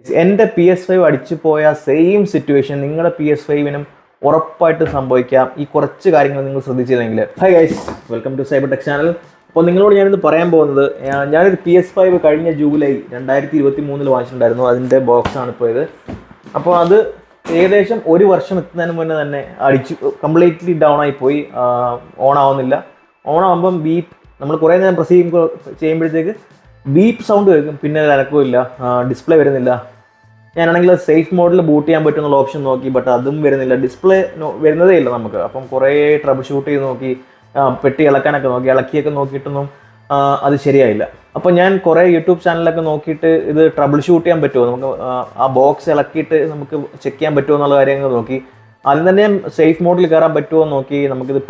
എൻ്റെ PS5 അടിച്ചു പോയ സെയിം സിറ്റുവേഷൻ നിങ്ങളുടെ PS5-നും ഉറപ്പായിട്ട് സംഭവിക്കാം. ഈ കുറച്ച് കാര്യങ്ങൾ നിങ്ങൾ ശ്രദ്ധിച്ചില്ലെങ്കിൽ. Hi guys, welcome to cyber tech channel. അപ്പോൾ നിങ്ങളോട് ഞാനിന്ന് പറയാൻ പോകുന്നത്, ഞാനൊരു PS5 കഴിഞ്ഞ ജൂലൈ 2023 വാങ്ങിച്ചിട്ടുണ്ടായിരുന്നു. അതിൻ്റെ ബോക്സാണ് ഇപ്പോൾ ഇത്. അപ്പോൾ അത് ഏകദേശം ഒരു വർഷം എത്തുന്നതിന് മുന്നേ തന്നെ കംപ്ലീറ്റ്ലി ഡൗൺ ആയിപ്പോയി. ഓൺ ആവുന്നില്ല. ഓൺ ആകുമ്പം ബീപ്പ്, നമ്മൾ കുറേ നേരം പ്രസ് ചെയ്യുമ്പോഴത്തേക്ക് ബീപ്പ് സൗണ്ട് കേൾക്കും. പിന്നെ അനക്കമില്ല, ഡിസ്പ്ലേ വരുന്നില്ല. ഞാനാണെങ്കിൽ സേഫ് മോഡിൽ ബൂട്ട് ചെയ്യാൻ പറ്റുന്നുള്ള ഓപ്ഷൻ നോക്കി, ബട്ട് അതും വരുന്നില്ല. ഡിസ്പ്ലേ വരുന്നതേ ഇല്ല നമുക്ക്. അപ്പം കുറേ ട്രബിൾ ഷൂട്ട് ചെയ്ത് നോക്കി, പെട്ടി ഇളക്കാനൊക്കെ നോക്കി, ഇളക്കിയൊക്കെ നോക്കിയിട്ടൊന്നും അത് ശരിയായില്ല. അപ്പോൾ ഞാൻ കുറേ യൂട്യൂബ് ചാനലൊക്കെ നോക്കിയിട്ട് ഇത് ട്രബിൾ ഷൂട്ട് ചെയ്യാൻ പറ്റുമോ, നമുക്ക് ആ ബോക്സ് ഇളക്കിയിട്ട് നമുക്ക് ചെക്ക് ചെയ്യാൻ പറ്റുമോ എന്നുള്ള കാര്യങ്ങൾ നോക്കി. ആദ്യം തന്നെ സേഫ് മോഡിൽ കയറാൻ പറ്റുമോ നോക്കി. നമുക്കിത്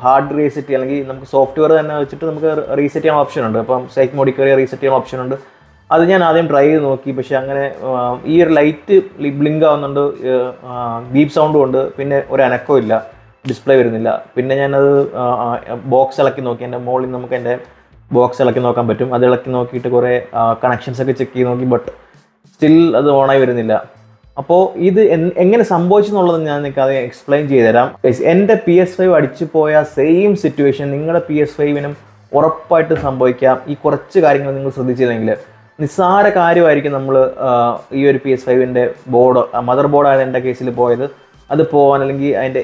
ഹാർഡ് റീസെറ്റ് അല്ലെങ്കിൽ നമുക്ക് സോഫ്റ്റ്വെയർ തന്നെ വെച്ചിട്ട് നമുക്ക് റീസെറ്റ് ചെയ്യാൻ ഓപ്ഷൻ ഉണ്ട്. അപ്പം സേഫ് മോഡിൽ കയറി റീസെറ്റ് ചെയ്യാൻ ഓപ്ഷൻ ഉണ്ട്. അത് ഞാൻ ആദ്യം ട്രൈ ചെയ്ത് നോക്കി. പക്ഷേ അങ്ങനെ ഈ ഒരു ലൈറ്റ് ബ്ലിങ്ക് ആവുന്നുണ്ട്, ബീപ്പ് സൗണ്ടും ഉണ്ട്, പിന്നെ ഒരു അനക്കവും ഇല്ല, ഡിസ്പ്ലേ വരുന്നില്ല. പിന്നെ ഞാനത് ബോക്സ് ഇളക്കി നോക്കി. എൻ്റെ മുകളിൽ നമുക്ക് എൻ്റെ ബോക്സ് ഇളക്കി നോക്കാൻ പറ്റും. അത് ഇളക്കി നോക്കിയിട്ട് കുറേ കണക്ഷൻസ് ഒക്കെ ചെക്ക് ചെയ്ത് നോക്കി, ബട്ട് സ്റ്റിൽ അത് ഓണായി വരുന്നില്ല. അപ്പോൾ ഇത് എങ്ങനെ സംഭവിച്ചു എന്നുള്ളത് ഞാൻ നിങ്ങൾക്ക് അത് എക്സ്പ്ലെയിൻ ചെയ്തുതരാം. എൻ്റെ PS5 അടിച്ചു പോയ സെയിം സിറ്റുവേഷൻ നിങ്ങളുടെ PS5-നും ഉറപ്പായിട്ട് സംഭവിക്കാം. ഈ കുറച്ച് കാര്യങ്ങൾ നിങ്ങൾ ശ്രദ്ധിച്ചില്ലെങ്കിൽ നിസ്സാര കാര്യമായിരിക്കും. നമ്മൾ ഈ ഒരു PS5-ൻ്റെ മദർ ബോർഡാണ് എൻ്റെ കേസിൽ പോയത്. അത് പോകാൻ അല്ലെങ്കിൽ അതിൻ്റെ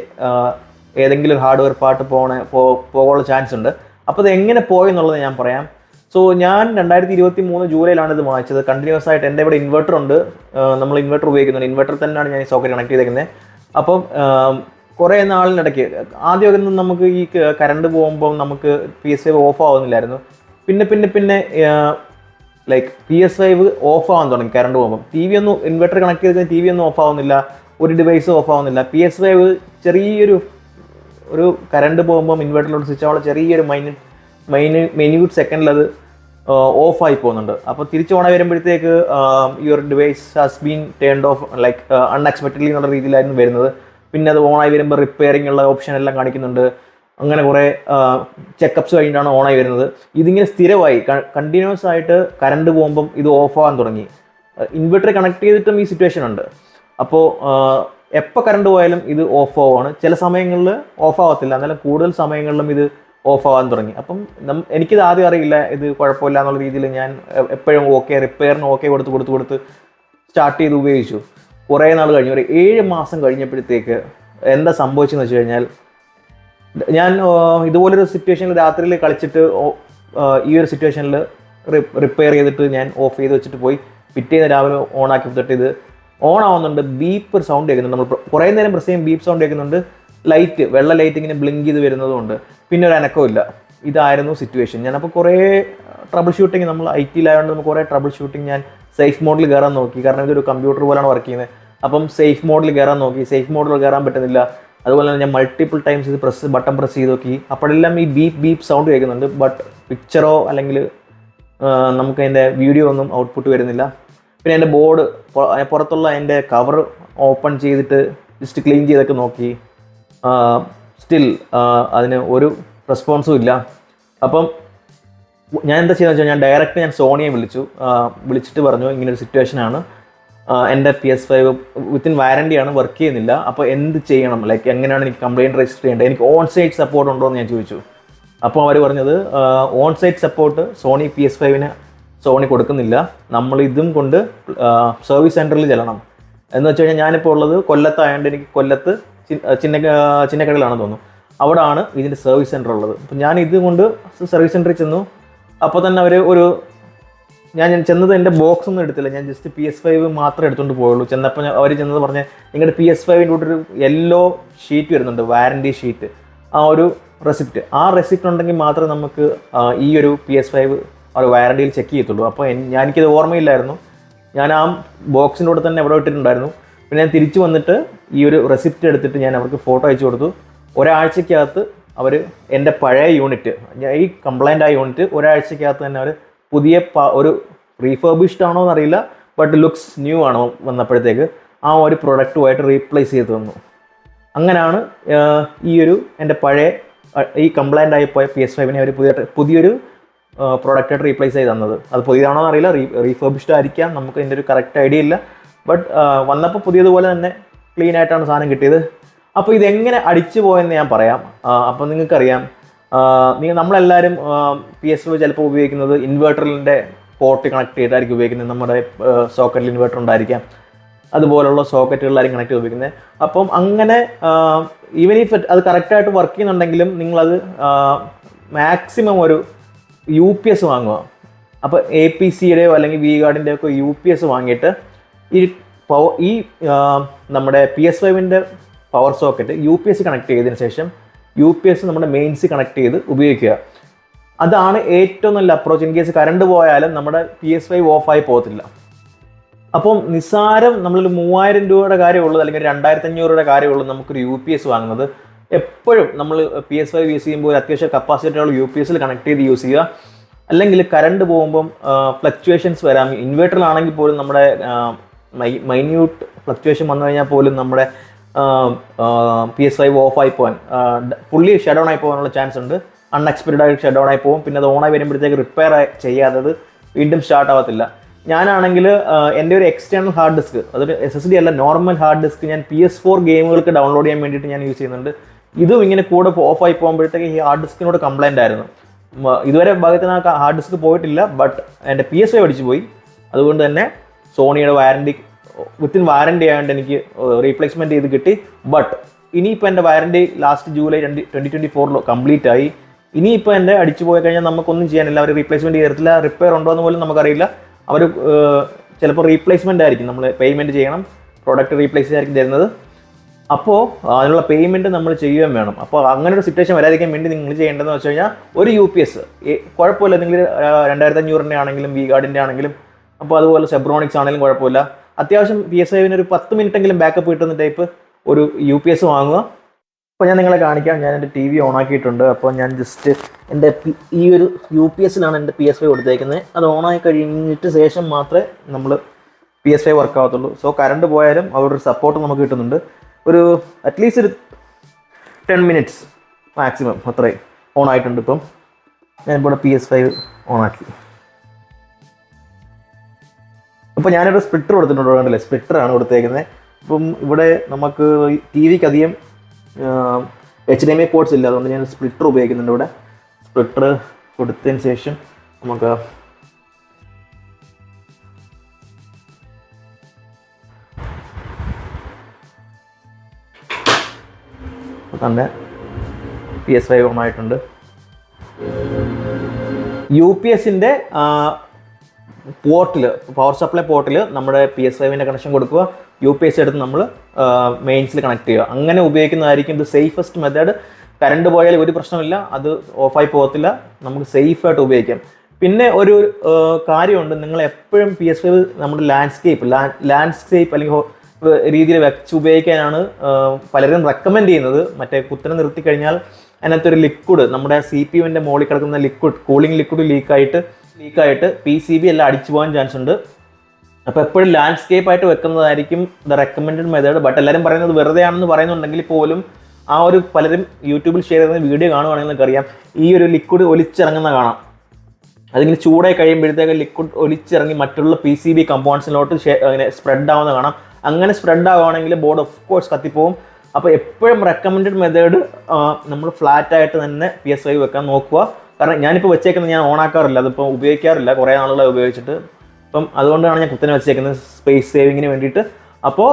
ഏതെങ്കിലും ഹാർഡ്വെയർ പാർട്ട് പോകാനുള്ള ചാൻസ് ഉണ്ട്. അപ്പോൾ അത് എങ്ങനെ പോയെന്നുള്ളത് ഞാൻ പറയാം. സോ ഞാൻ 2023 ജൂലൈയിലാണ് ഇത് വാങ്ങിച്ചത്. കണ്ടിന്യൂസ് ആയിട്ട് എൻ്റെ ഇവിടെ ഇൻവെർട്ടർ ഉണ്ട്, നമ്മൾ ഇൻവെർട്ടർ ഉപയോഗിക്കുന്നുണ്ട്. ഇൻവെർട്ടർ തന്നെയാണ് ഞാൻ ഈ സോക്കറ്റ് കണക്ട് ചെയ്തേക്കുന്നത്. അപ്പം കുറേ നാളിനിടയ്ക്ക് ആദ്യമൊക്കെ നമുക്ക് ഈ കറണ്ട് പോകുമ്പോൾ നമുക്ക് PS5 ഓഫ് ആവുന്നില്ലായിരുന്നു. പിന്നെ ലൈക്ക് PS5 ഓഫ് ആവാൻ തുടങ്ങി കറണ്ട് പോകുമ്പം. TV ഒന്നും ഇൻവെർട്ടർ കണക്ട് ചെയ്ത് TV ഒന്നും ഓഫ് ആവുന്നില്ല, ഒരു ഡിവൈസും ഓഫ് ആവുന്നില്ല. PS5 ചെറിയൊരു കറണ്ട് പോകുമ്പം ഇൻവെർട്ടറിലോട്ട് സ്വിച്ച് ആവുള്ള ചെറിയൊരു മിനിറ്റ് സെക്കൻഡിൽ അത് ഓഫായി പോകുന്നുണ്ട്. അപ്പോൾ തിരിച്ച് ഓണായി വരുമ്പോഴത്തേക്ക് your device has been turned of like unexpectedly എന്നുള്ള രീതിയിലായിരുന്നു വരുന്നത്. പിന്നെ അത് ഓണായി വരുമ്പോൾ റിപ്പയറിംഗ് ഉള്ള ഓപ്ഷൻ എല്ലാം കാണിക്കുന്നുണ്ട്. അങ്ങനെ കുറേ ചെക്കപ്സ് കഴിഞ്ഞിട്ടാണ് ഓണായി വരുന്നത്. ഇതിങ്ങനെ സ്ഥിരമായി കണ്ടിന്യൂസ് ആയിട്ട് കറണ്ട് പോകുമ്പം ഇത് ഓഫാകാൻ തുടങ്ങി. ഇൻവെർട്ടർ കണക്ട് ചെയ്തിട്ടും ഈ സിറ്റുവേഷൻ ഉണ്ട്. അപ്പോൾ എപ്പോൾ കറണ്ട് പോയാലും ഇത് ഓഫ് ആവുകയാണ്. ചില സമയങ്ങളിൽ ഓഫ് ആവത്തില്ല, എന്നാലും കൂടുതൽ സമയങ്ങളിലും ഇത് ഓഫ് ആവാൻ തുടങ്ങി. അപ്പം എനിക്കിത് ആദ്യം അറിയില്ല, ഇത് കുഴപ്പമില്ല എന്നുള്ള രീതിയിൽ ഞാൻ എപ്പോഴും റിപ്പയറിന് കൊടുത്ത് സ്റ്റാർട്ട് ചെയ്ത് ഉപയോഗിച്ചു. കുറേ നാൾ കഴിഞ്ഞു, ഒരു 7 മാസം കഴിഞ്ഞപ്പോഴത്തേക്ക് എന്താ സംഭവിച്ചെന്ന് വെച്ച് കഴിഞ്ഞാൽ, ഞാൻ ഇതുപോലൊരു സിറ്റുവേഷനിൽ രാത്രിയിൽ കളിച്ചിട്ട് ഈ ഒരു സിറ്റുവേഷനിൽ റിപ്പയർ ചെയ്തിട്ട് ഞാൻ ഓഫ് ചെയ്ത് വെച്ചിട്ട് പോയി. പിറ്റേന്ന് രാവിലെ ഓണാക്കി കൊടുത്തിട്ട് ഇത് ഓൺ ആവുന്നുണ്ട്. ബീപ്പ് സൗണ്ട് കേൾക്കുന്നുണ്ട്. നമ്മൾ കുറേ നേരം പ്രസ് ചെയ്യും, ബീപ്പ് സൗണ്ട് കേൾക്കുന്നുണ്ട്. വെള്ള ലൈറ്റ് ഇങ്ങനെ ബ്ലിങ്ക് ചെയ്ത് വരുന്നതുകൊണ്ട് പിന്നെ ഒരു അനക്കമില്ല. ഇതായിരുന്നു സിറ്റുവേഷൻ. ഞാനപ്പോൾ കുറേ ട്രബിൾ ഷൂട്ടിങ്, നമ്മൾ IT-ലായതുകൊണ്ട് നമുക്ക് കുറേ ട്രബിൾ ഷൂട്ടിങ് ഞാൻ സേഫ് മോഡിൽ കയറാൻ നോക്കി. കാരണം ഇതൊരു കമ്പ്യൂട്ടർ പോലെയാണ് വർക്ക് ചെയ്യുന്നത്. അപ്പം സേഫ് മോഡിൽ കയറാൻ നോക്കി, സേഫ് മോഡിൽ കയറാൻ പറ്റുന്നില്ല. അതുപോലെ തന്നെ ഞാൻ മൾട്ടിപ്പിൾ ടൈംസ് ഇത് ബട്ടൺ പ്രസ് ചെയ്ത് നോക്കി. അപ്പോഴെല്ലാം ഈ ബീപ്പ് സൗണ്ട് കേൾക്കുന്നുണ്ട്, ബട്ട് പിക്ചറോ അല്ലെങ്കിൽ നമുക്ക് അതിൻ്റെ വീഡിയോ ഒന്നും ഔട്ട്പുട്ട് വരുന്നില്ല. പിന്നെ എൻ്റെ ബോർഡ് പുറത്തുള്ള എൻ്റെ കവർ ഓപ്പൺ ചെയ്തിട്ട് ജസ്റ്റ് ക്ലീൻ ചെയ്തൊക്കെ നോക്കി, സ്റ്റിൽ അതിന് ഒരു റെസ്പോൺസും ഇല്ല. അപ്പം ഞാൻ എന്താ ചെയ്യുന്നത് വെച്ചാൽ, ഡയറക്റ്റ് സോണിയെ വിളിച്ചിട്ട് പറഞ്ഞു ഇങ്ങനൊരു സിറ്റുവേഷനാണ്, എൻ്റെ PS5 വിത്തിൻ വാറൻറ്റിയാണ്, വർക്ക് ചെയ്യുന്നില്ല. അപ്പോൾ എന്ത് ചെയ്യണം, ലൈക്ക് എങ്ങനെയാണ് എനിക്ക് കംപ്ലയിൻറ്റ് രജിസ്റ്റർ ചെയ്യേണ്ടത്, എനിക്ക് ഓൺ സൈറ്റ് സപ്പോർട്ട് ഉണ്ടോ എന്ന് ഞാൻ ചോദിച്ചു. അപ്പോൾ അവർ പറഞ്ഞത് ഓൺ സൈറ്റ് സപ്പോർട്ട് സോണി PS5-ന് സോണി കൊടുക്കുന്നില്ല, നമ്മൾ ഇതും കൊണ്ട് സർവീസ് സെൻറ്ററിൽ ചെല്ലണം. എന്ന് വെച്ച് കഴിഞ്ഞാൽ ഞാനിപ്പോൾ ഉള്ളത് കൊല്ലത്തായതുകൊണ്ട് എനിക്ക് കൊല്ലത്ത് ചിന്നക്കടയിലാണെന്ന് തോന്നുന്നു, അവിടെയാണ് ഇതിൻ്റെ സർവീസ് സെൻറ്റർ ഉള്ളത്. അപ്പം ഞാൻ ഇതുകൊണ്ട് സർവീസ് സെൻറ്ററിൽ ചെന്നു. അപ്പോൾ തന്നെ ഞാൻ ചെന്നത് എൻ്റെ ബോക്സ് ഒന്നും എടുത്തില്ല, ഞാൻ ജസ്റ്റ് PS5 മാത്രമേ എടുത്തുകൊണ്ട് പോയുള്ളൂ. ചെന്നപ്പോൾ അവർ ചെന്നത് പറഞ്ഞ് നിങ്ങളുടെ PS5-ൻ്റെ കൂടെ ഒരു യെല്ലോ ഷീറ്റ് വരുന്നുണ്ട്, വാറൻറ്റി ഷീറ്റ്, ആ ഒരു റെസിപ്റ്റ്. ആ റെസിപ്റ്റ് ഉണ്ടെങ്കിൽ മാത്രമേ നമുക്ക് ഈ ഒരു PS5 അവർ വാറൻറ്റിയിൽ ചെക്ക് ചെയ്യത്തുള്ളൂ. അപ്പോൾ എനിക്കത് ഓർമ്മയില്ലായിരുന്നു. ഞാൻ ആ ബോക്സിൻ്റെ കൂടെ തന്നെ എവിടെ ഇട്ടിട്ടുണ്ടായിരുന്നു. പിന്നെ ഞാൻ തിരിച്ചു വന്നിട്ട് ഈ ഒരു റെസിപ്റ്റ് എടുത്തിട്ട് ഞാൻ അവർക്ക് ഫോട്ടോ അയച്ചു കൊടുത്തു. ഒരാഴ്ചക്കകത്ത് അവർ എൻ്റെ പഴയ യൂണിറ്റ്, ഈ കംപ്ലൈൻ്റ് ആയ യൂണിറ്റ് ഒരാഴ്ചക്കകത്ത് തന്നെ അവർ പുതിയ ഒരു റീഫർബിഷ്ഡ് ആണോ എന്നറിയില്ല, ബട്ട് ലുക്സ് ന്യൂ ആണോ വന്നപ്പോഴത്തേക്ക് ആ ഒരു പ്രൊഡക്റ്റുമായിട്ട് റീപ്ലേസ് ചെയ്ത് തന്നു. അങ്ങനെയാണ് എൻ്റെ പഴയ ഈ കംപ്ലൈൻ്റ് ആയി പോയ PS5-നെ അവർ പുതിയൊരു പ്രോഡക്റ്റായിട്ട് റീപ്ലേസ് ചെയ്ത് തന്നത്. അത് പുതിയതാണോ എന്നറിയില്ല, റീഫർബിഷ്ഡ് ആയിരിക്കാം, നമുക്ക് ഇതിൻ്റെ ഒരു കറക്റ്റ് ഐഡിയ ഇല്ല. ബട്ട് വന്നപ്പോൾ പുതിയതുപോലെ തന്നെ ക്ലീൻ ആയിട്ടാണ് സാധനം കിട്ടിയത്. അപ്പോൾ ഇതെങ്ങനെ അടിച്ചു പോയെന്ന് ഞാൻ പറയാം. അപ്പോൾ നിങ്ങൾക്കറിയാം, നമ്മളെല്ലാവരും PS5 ചിലപ്പോൾ ഉപയോഗിക്കുന്നത് ഇൻവേർട്ടറിൻ്റെ പോർട്ട് കണക്ട് ചെയ്തിട്ടായിരിക്കും ഉപയോഗിക്കുന്നത്. നമ്മുടെ സോക്കറ്റിൽ ഇൻവേർട്ടർ ഉണ്ടായിരിക്കാം, അതുപോലുള്ള സോക്കറ്റുകളിലായിരിക്കും കണക്ട് ചെയ്ത് ഉപയോഗിക്കുന്നത്. അപ്പം അങ്ങനെ ഈവൻ ഇഫ് അത് കറക്റ്റായിട്ട് വർക്ക് ചെയ്യുന്നുണ്ടെങ്കിലും നിങ്ങളത് മാക്സിമം ഒരു UPS വാങ്ങുക. അപ്പോൾ APCയുടെയോ അല്ലെങ്കിൽ V-Guardൻ്റെയോ ഒക്കെ UPS വാങ്ങിയിട്ട് ഈ നമ്മുടെ PS5ൻ്റെ പവർ സോക്കറ്റ് UPS കണക്ട് ചെയ്തതിന് ശേഷം UPS നമ്മുടെ മെയിൻസ് കണക്ട് ചെയ്ത് ഉപയോഗിക്കുക. അതാണ് ഏറ്റവും നല്ല അപ്രോച്ച്. ഇൻ കേസ് കറണ്ട് പോയാലും നമ്മുടെ PS5 ഓഫായി പോകത്തില്ല. അപ്പം നിസ്സാരം നമ്മളൊരു 3000 രൂപയുടെ കാര്യമുള്ളൂ അല്ലെങ്കിൽ 2500 രൂപയുടെ കാര്യമുള്ളൂ നമുക്കൊരു UPS വാങ്ങുന്നത്. എപ്പോഴും നമ്മൾ PS5 യൂസ് ചെയ്യുമ്പോൾ അത്യാവശ്യം കപ്പാസിറ്റിയുള്ള UPSൽ കണക്ട് ചെയ്ത് യൂസ് ചെയ്യുക. അല്ലെങ്കിൽ കറണ്ട് പോകുമ്പം ഫ്ലക്ച്വേഷൻസ് വരാം. ഇൻവേർട്ടറിലാണെങ്കിൽ പോലും നമ്മുടെ മൈന്യൂട്ട് ഫ്ലക്ച്വേഷൻ വന്നു കഴിഞ്ഞാൽ പോലും നമ്മുടെ PS5 ഓഫായി പോകാൻ, ഫുള്ളി ഷട്ട് ഡൗൺ ആയി പോകാനുള്ള ചാൻസ് ഉണ്ട്. അൺഎക്സ്പെക്റ്റഡ് ആയിട്ട് ഷട്ട് ഡൗൺ ആയി പോകും. പിന്നെ അത് ഓണായി വരുമ്പോഴത്തേക്ക് റിപ്പയർ ചെയ്യാതെ വീണ്ടും സ്റ്റാർട്ട് ആവത്തില്ല. ഞാനാണെങ്കിൽ എൻ്റെ ഒരു എക്സ്റ്റേണൽ ഹാർഡ് ഡിസ്ക്, അതൊരു SSD അല്ല, നോർമൽ ഹാർഡ് ഡിസ്ക് ഞാൻ PS4 ഗെയിമുകൾക്ക് ഡൗൺലോഡ് ചെയ്യാൻ വേണ്ടിയിട്ട് ഞാൻ യൂസ് ചെയ്യുന്നുണ്ട്. ഇതും ഇങ്ങനെ കൂടെ ഓഫായി പോകുമ്പോഴത്തേക്ക് ഈ ഹാർഡ് ഡിസ്കിനോട് കംപ്ലൈൻ്റ് ആയിരുന്നു. ഇതുവരെ ഭാഗത്തിന് ആ ഹാർഡ് ഡിസ്ക് പോയിട്ടില്ല, ബട്ട് എൻ്റെ PS5 അടിച്ചു പോയി. അതുകൊണ്ട് തന്നെ സോണിയുടെ വാറണ്ടി വിത്തിൻ വാറണ്ടി ആയതുകൊണ്ട് എനിക്ക് റീപ്ലേസ്മെൻറ്റ് ചെയ്ത് കിട്ടി. ബട്ട് ഇനിയിപ്പോൾ എൻ്റെ വാറണ്ടി ലാസ്റ്റ് ജൂലൈ 2024 കംപ്ലീറ്റ് ആയി. ഇനിയിപ്പോൾ എൻ്റെ അടിച്ചു പോയി കഴിഞ്ഞാൽ നമുക്കൊന്നും ചെയ്യാനില്ല. അവർ റീപ്ലേസ്മെൻറ്റ് ചെയ്തിട്ടില്ല. റിപ്പയർ ഉണ്ടോ എന്ന് പോലും നമുക്കറിയില്ല. അവർ ചിലപ്പോൾ റീപ്ലേസ്മെൻ്റ് ആയിരിക്കും, നമ്മൾ പേയ്മെൻറ്റ് ചെയ്യണം, പ്രോഡക്റ്റ് റീപ്ലേസ് ആയിരിക്കും തരുന്നത്. അപ്പോൾ അതിനുള്ള പേയ്മെൻറ്റ് നമ്മൾ ചെയ്യുകയും വേണം. അപ്പോൾ അങ്ങനെ ഒരു സിറ്റുവേഷൻ വരാതിരിക്കാൻ വേണ്ടി നിങ്ങൾ ചെയ്യേണ്ടതെന്ന് വെച്ച് കഴിഞ്ഞാൽ ഒരു UPS കുഴപ്പമില്ല. നിങ്ങൾ 2500 ആണെങ്കിലും V-Guardൻ്റെ ആണെങ്കിലും, അപ്പോൾ അതുപോലെ സെബ്രോണിക്സ് ആണെങ്കിലും കുഴപ്പമില്ല. അത്യാവശ്യം PS5 ഒരു 10 മിനിറ്റെങ്കിലും ബാക്കപ്പ് കിട്ടുന്ന ടൈപ്പ് ഒരു UPS വാങ്ങുക. അപ്പോൾ ഞാൻ നിങ്ങളെ കാണിക്കാം. ഞാൻ എൻ്റെ TV ഓൺ ആക്കിയിട്ടുണ്ട്. അപ്പോൾ ഞാൻ ജസ്റ്റ് എൻ്റെ ഈ ഒരു UPSലാണ് എൻ്റെ PS5 കൊടുത്തേക്കുന്നത്. അത് ഓണായി കഴിഞ്ഞിട്ട് ശേഷം മാത്രമേ നമ്മൾ PS5 വർക്ക് ആവത്തുള്ളൂ. സോ കറണ്ട് പോയാലും അവരുടെ സപ്പോർട്ട് നമുക്ക് കിട്ടുന്നുണ്ട്. ഒരു അറ്റ്ലീസ്റ്റ് ഒരു 10 മിനിറ്റ്സ് മാക്സിമം അത്രയും ഓൺ ആയിട്ടുണ്ട്. ഇപ്പം ഞാനിപ്പോൾ PS5 ഓണാക്കി. അപ്പോൾ ഞാനൊരു സ്പ്ലിറ്റർ കൊടുത്തിട്ടുണ്ട്. കണ്ടില്ലേ, സ്പ്ലിറ്ററാണ് കൊടുത്തേക്കുന്നത്. ഇപ്പം ഇവിടെ നമുക്ക് TVക്ക് അധികം HDMI പോർട്സ് ഇല്ല, അതുകൊണ്ട് ഞാൻ സ്പ്ലിറ്റർ ഉപയോഗിക്കുന്നുണ്ട്. ഇവിടെ സ്പ്ലിറ്റർ കൊടുത്തതിന് ശേഷം നമുക്ക് തന്നെ PS5 ഓൺ ആയിട്ടുണ്ട്. UPSൻ്റെ പോർട്ടിൽ, പവർ സപ്ലൈ പോർട്ടിൽ നമ്മുടെ PS5ൻ്റെ കണക്ഷൻ കൊടുക്കുക. UPS എടുത്ത് നമ്മൾ മെയിൻസിൽ കണക്ട് ചെയ്യുക. അങ്ങനെ ഉപയോഗിക്കുന്നതായിരിക്കും ഇത് സേഫസ്റ്റ് മെത്തേഡ്. കറണ്ട് പോയാൽ ഒരു പ്രശ്നമില്ല, അത് ഓഫായി പോകത്തില്ല, നമുക്ക് സേഫായിട്ട് ഉപയോഗിക്കാം. പിന്നെ ഒരു കാര്യമുണ്ട്, നിങ്ങൾ എപ്പോഴും PS5 നമ്മുടെ ലാൻഡ്സ്കേപ്പ് അല്ലെങ്കിൽ രീതിയിൽ വെച്ച് ഉപയോഗിക്കാനാണ് പലരും റെക്കമെൻഡ് ചെയ്യുന്നത്. മറ്റേ കുത്തനെ നിർത്തി കഴിഞ്ഞാൽ അതിനകത്തൊരു ലിക്വിഡ്, നമ്മുടെ CPUവിൻ്റെ മുകളിൽ കിടക്കുന്ന കൂളിംഗ് ലിക്വിഡ് ലീക്കായിട്ട് PCB എല്ലാം അടിച്ചു പോകാൻ ചാൻസ് ഉണ്ട്. അപ്പോൾ എപ്പോഴും ലാൻഡ്സ്കേപ്പ് ആയിട്ട് വെക്കുന്നതായിരിക്കും ദ റെക്കമെൻഡഡ് മെത്തേഡ്. ബട്ട് എല്ലാവരും പറയുന്നത് വെറുതെ ആണെന്ന് പറയുന്നുണ്ടെങ്കിൽ പോലും ആ ഒരു പലരും യൂട്യൂബിൽ ഷെയർ ചെയ്യുന്ന വീഡിയോ കാണുവാണെങ്കിൽ നമുക്കറിയാം, ഈ ഒരു ലിക്വിഡ് ഒലിച്ചിറങ്ങുന്ന കാണാം. അതിങ്ങനെ ചൂടായി കഴിയുമ്പോഴത്തേക്ക് ലിക്വിഡ് ഒലിച്ചിറങ്ങി മറ്റുള്ള PCB കമ്പോണൻസിലോട്ട് അങ്ങനെ സ്പ്രെഡ് ആവുന്ന കാണാം. അങ്ങനെ സ്പ്രെഡ് ആവുകയാണെങ്കിൽ ബോർഡ് ഓഫ് കോഴ്സ് കത്തിപ്പോവും. അപ്പോൾ എപ്പോഴും റെക്കമെൻഡഡ് മെത്തേഡ് നമ്മൾ ഫ്ലാറ്റായിട്ട് തന്നെ PS5 വെക്കാൻ നോക്കുക. കാരണം ഞാനിപ്പോൾ വെച്ചേക്കുന്നത് ഞാൻ ഓണാക്കാറില്ല, അതിപ്പോൾ ഉപയോഗിക്കാറില്ല, കുറേ നാളുകളായി ഉപയോഗിച്ചിട്ട്. അപ്പം അതുകൊണ്ടാണ് ഞാൻ കുത്തനെ വെച്ചേക്കുന്നത്, സ്പേസ് സേവിങ്ങിന് വേണ്ടിയിട്ട്. അപ്പോൾ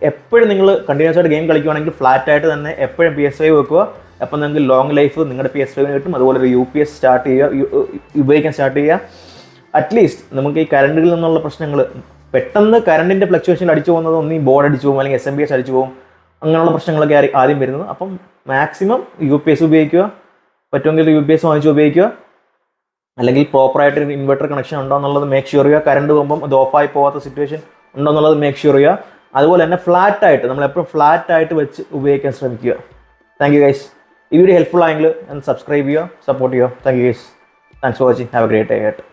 എപ്പോഴും നിങ്ങൾ കണ്ടിന്യൂസ് ആയിട്ട് ഗെയിം കളിക്കുകയാണെങ്കിൽ ഫ്ലാറ്റായിട്ട് തന്നെ എപ്പോഴും PS5 വെക്കുക. അപ്പം നിങ്ങൾക്ക് ലോങ് ലൈഫ് നിങ്ങളുടെ PS5 കിട്ടും. അതുപോലെ ഒരു UPS ഉപയോഗിക്കാൻ സ്റ്റാർട്ട് ചെയ്യുക. അറ്റ്ലീസ്റ്റ് നമുക്ക് ഈ കറണ്ടിൽ നിന്നുള്ള പ്രശ്നങ്ങൾ, പെട്ടെന്ന് കറണ്ടിൻ്റെ ഫ്ലക്ച്വേഷനിൽ അടിച്ചു പോകുന്നത് ഒന്ന് ഈ ബോർഡ് അടിച്ചു പോകും, അല്ലെങ്കിൽ SMPS അടിച്ചു പോകും, അങ്ങനെയുള്ള പ്രശ്നങ്ങളൊക്കെ ആദ്യം വരുന്നത്. അപ്പം മാക്സിമം UPS ഉപയോഗിക്കുക. പറ്റുമെങ്കിൽ UPS വാങ്ങിച്ച് ഉപയോഗിക്കുക. അല്ലെങ്കിൽ പ്രോപ്പറായിട്ട് ഇൻവെർട്ടർ കണക്ഷൻ ഉണ്ടോ എന്നുള്ളത് മേക്ക് ഷുവർ ചെയ്യുക. കറണ്ട് പോകുമ്പം അത് ഓഫായി പോകാത്ത സിറ്റുവേഷൻ ഉണ്ടോ എന്നുള്ളത് മേക്ക് ഷുവർ ചെയ്യുക. അതുപോലെ തന്നെ ഫ്ലാറ്റായിട്ട്, നമ്മളെപ്പോഴും ഫ്ലാറ്റായിട്ട് വെച്ച് ഉപയോഗിക്കാൻ ശ്രമിക്കുക. Thank you guys. ഈ വീഡിയോ ഹെൽപ്ഫുൾ ആയെങ്കിൽ സബ്സ്ക്രൈബ് ചെയ്യുക, സപ്പോർട്ട് ചെയ്യുക. Thank you guys. Thanks for watching. Have A great day.